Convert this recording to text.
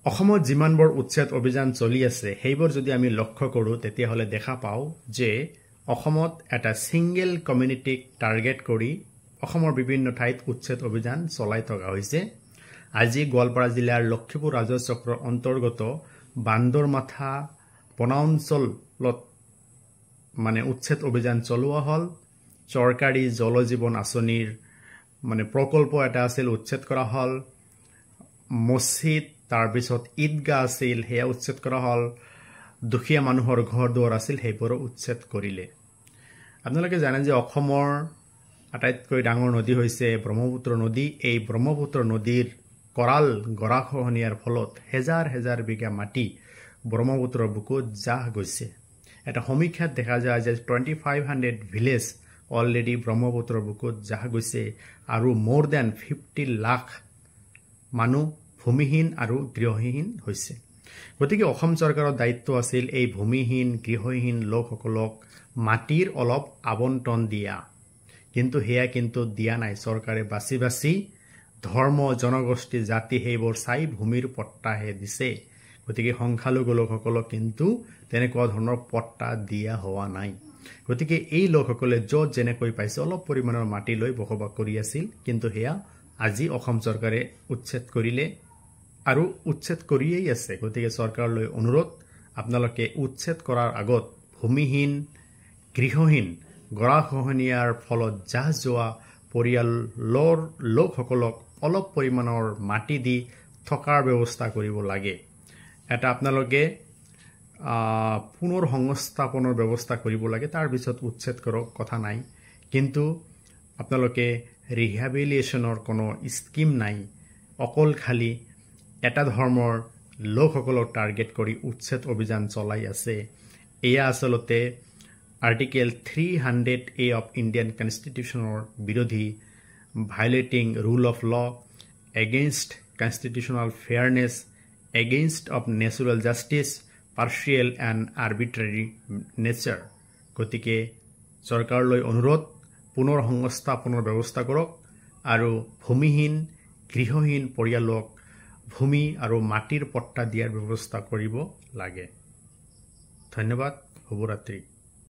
অসমত যিমানবোৰ উচ্ছেদ অভিযান চলি আছে সেইবোৰ যদি আমি লক্ষ্য কৰোঁ তেতিয়াহ'লে দেখা পাওঁ যে অসমত এটা সিঙ্গেল কমিউনিটিক টাৰ্গেট কৰি অসমৰ বিভিন্ন ঠাইত উচ্ছেদ অভিযান চলাই থকা হৈছে। আজি গোৱালপাৰা জিলাৰ লক্ষীপুৰ ৰাজহ চক্ৰৰ অন্তৰ্গত বান্দৰমাথা বনাঞ্চলত উচ্ছেদ অভিযান চলোৱা হ'ল। চৰকাৰী জল জীৱন আঁচনিৰ প্ৰকল্প এটা আছিল, উচ্ছেদ কৰা হ'ল। মছজিদ তাৰপিছত ঈদগাহ আছিল, সেয়া উচ্ছেদ কৰা হ'ল। দুখীয়া মানুহৰ ঘৰ দুৱাৰ আছিল, সেইবোৰো উচ্ছেদ কৰিলে। আপোনালোকে জানে যে অসমৰ আটাইতকৈ ডাঙৰ নদী হৈছে ব্ৰহ্মপুত্ৰ নদী। এই ব্ৰহ্মপুত্ৰ নদীৰ কৰাল গৰাখহনীয়াৰ ফলত হেজাৰ হেজাৰ বিঘা মাটি ব্ৰহ্মপুত্ৰৰ বুকুত জাহ গৈছে। এটা সমীক্ষাত দেখা যায় যে 2500 ভিলেজ অলৰেডি ব্ৰহ্মপুত্ৰৰ বুকুত জাহ গৈছে আৰু মোৰ দেন 50 লাখ মানুহ ভূমিহীন আৰু গৃহহীন হৈছে। গতিকে অসম চৰকাৰৰ দায়িত্ব আছিল এই ভূমিহীন গৃহহীন লোকসকলক মাটিৰ অলপ আবণ্টন দিয়া, কিন্তু সেয়া দিয়া নাই। চৰকাৰে বাছি বাছি ধৰ্ম জনগোষ্ঠী জাতি সেইবোৰ চাই ভূমিৰ পট্টাহে দিছে। গতিকে সংখ্যালঘু লোকসকলক কিন্তু তেনেকুৱা ধৰণৰ পট্টা দিয়া হোৱা নাই। গতিকে এই লোকসকলে য'ত যেনেকৈ পাইছে অলপ পৰিমাণৰ মাটি লৈ বসবাস কৰি আছিল, কিন্তু সেয়া আজি অসম চৰকাৰে উচ্ছেদ কৰিলে আৰু উচ্ছেদ কৰিয়েই আছে। গতিকে চৰকাৰলৈ অনুৰোধ, আপোনালোকে উচ্ছেদ কৰাৰ আগত ভূমিহীন গৃহহীন গৰাখহনীয়াৰ ফলত জাহ যোৱা পৰিয়ালৰ লোকসকলক অলপ পৰিমাণৰ মাটি দি থকাৰ ব্যৱস্থা কৰিব লাগে। এটা আপোনালোকে পুনৰ সংস্থাপনৰ ব্যৱস্থা কৰিব লাগে, তাৰপিছত উচ্ছেদ কৰক, কথা নাই। কিন্তু আপোনালোকে ৰিহেবিলিটেশ্যনৰ কোনো স্কিম নাই, অকল খালি এটা ধৰ্মৰ লোকসকলক টাৰ্গেট কৰি উচ্ছেদ অভিযান চলাই আছে। এয়া আচলতে আৰ্টিকেল 300A অফ ইণ্ডিয়ান কনষ্টিটিউশ্যনৰ বিৰোধী, violating rule of law, against constitutional fairness, against of natural justice, partial and arbitrary nature. গতিকে চৰকাৰলৈ অনুৰোধ, পুনৰ সংস্থাপনৰ ব্যৱস্থা কৰক আৰু ভূমিহীন গৃহহীন পৰিয়ালক ভূমি আৰু মাটিৰ পট্টা দিয়াৰ ব্যৱস্থা কৰিব লাগে। ধন্যবাদ। শুভৰাত্ৰি।